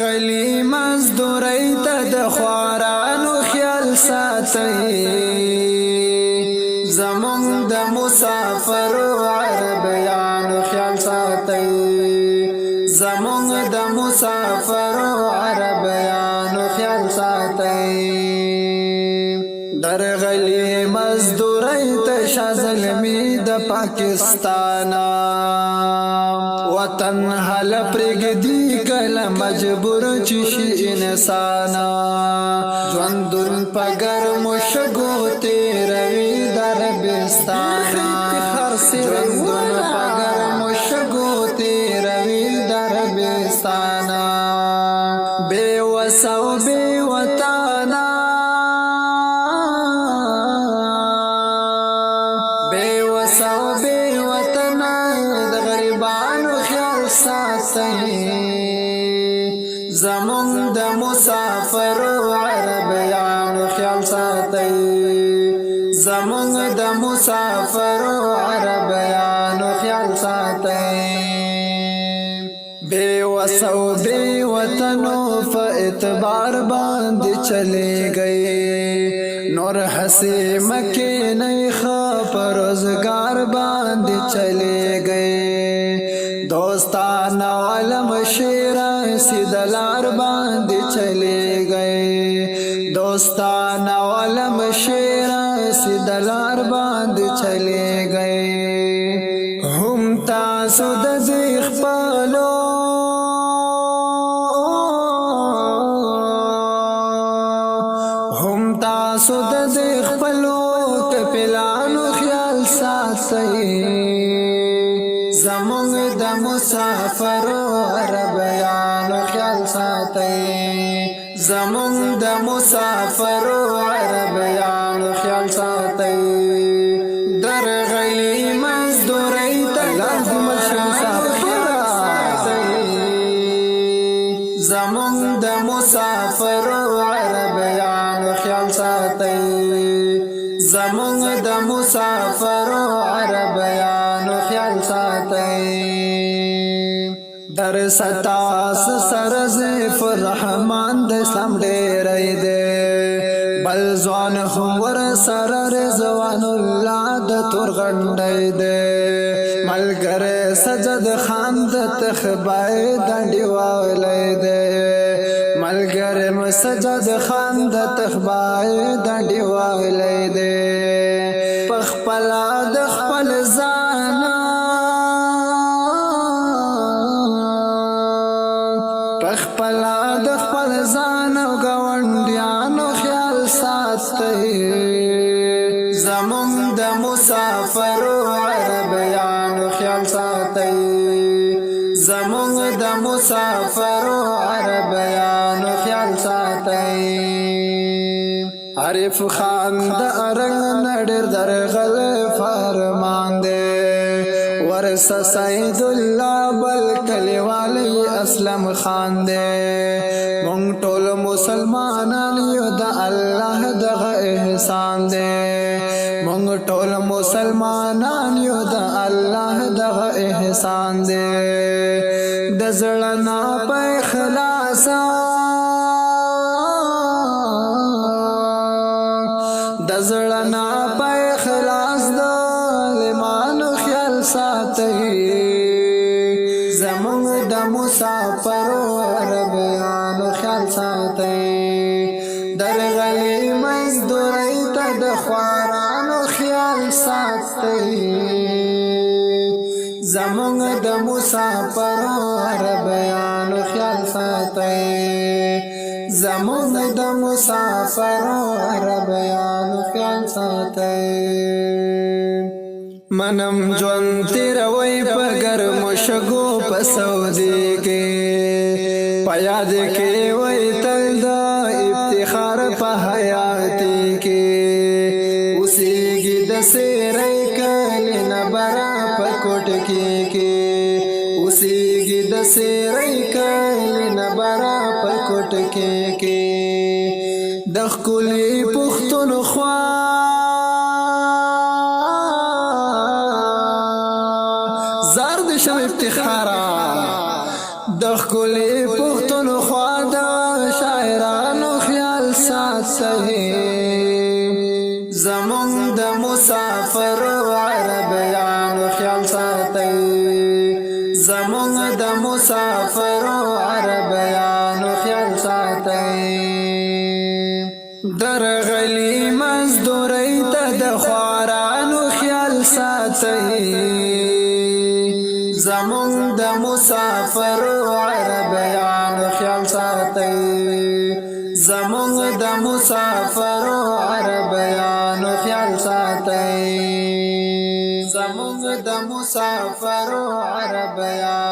غلی مزدوری ته د خوارانو خیال ساتي زمون د مسافرو عربیانو خیال ساتي زمون د مسافرو عربیانو خیال ساتي در غلی مزدوری ته شازلمی د پاکستان وطن حل پرګدی کله مجبور چی شي انسان ژوندون پګر مشګو تیروي دربستان ژوندون پګر مشګو تیروي دربستان بے وسو بے وطانا بے وسو بے وطنا د غریبانو خیال ساتي زمون د مسافرو عربیانو خیال ساتي زمون د مسافرو عربیانو خیال ساتي بے وسو بے وطنو په اعتبار باندې چلے گئے نور حسی مکه نه خپ روزگار باندې چلے گئے دوستان عالم شیرا سیدلار باندې چلے گئے دوستان عالم شیرا سیدلار باندې چلے گئے هم تاسو د خپلو هم تاسو د خپلو کپلانو خیال ساتي زمون د مسافرو عربیانو خیال ساتي زمون د مسافرو عربیانو خیال ساتي در غلی مزدوری ته لازم مسافر زمون د مسافرو عربیانو خیال ساتي زمون د مسافرو عربیانو خیال ساتي در ستاس سرز فرحمان د اسلام ډېرې ده بل ځوان هم ور سره رضوان الله د تور غنډې ده ملګری سجد خان د تخبای دندې والې ده ملګری مسجد خان د تخبای دندې والې ده پخپل د خپل ځان پخپل د خپل ځان او ګاونډیانو خیال ساتي زمون د مسافرو عربیانو خیال ساتي زمون د مسافرو عربیانو خیال ساتي عارف خان د ارنګ نړر درغل فرمان دے ورس سید الله بل کلیوالی اسلم خان دے مونږ ټول مسلمانان یو د الله دغه احسان دے مونږ ټول مسلمانان یو د الله دغه احسان دے د زړه نه په اخلاص د زړه نه په اخلاص د لمانو خیال ساتي زمون د مسافرو عربیانو خیال ساتي در غلی مزدوری ته د خوارانو خیال ساتي زمون د مسافرو عربیانو خیال ساتي زمون د مسافرو عربیانو خیال ساتي منم جون تیروي پګر مشګو په سعودي کې پیاد کې وای تل د افتخار په حیاتي کې اوسېږي د سېرې کله نه برا په کوټ کې اوسېږي د سېرې کله نه برا په کوټ کې د خولي پختونخوا زرد شم افتخارا د خولي پختونخوا زمونږ د مسافرو عربیانو خیال ساتئ درغلی مزدورۍ ته د خوارانو خیال ساتئ زمونږ د مسافرو عربیانو خیال ساتئ زمونږ د مسافرو عربیانو خیال ساتئ زمونږ د مسافرو عربیانو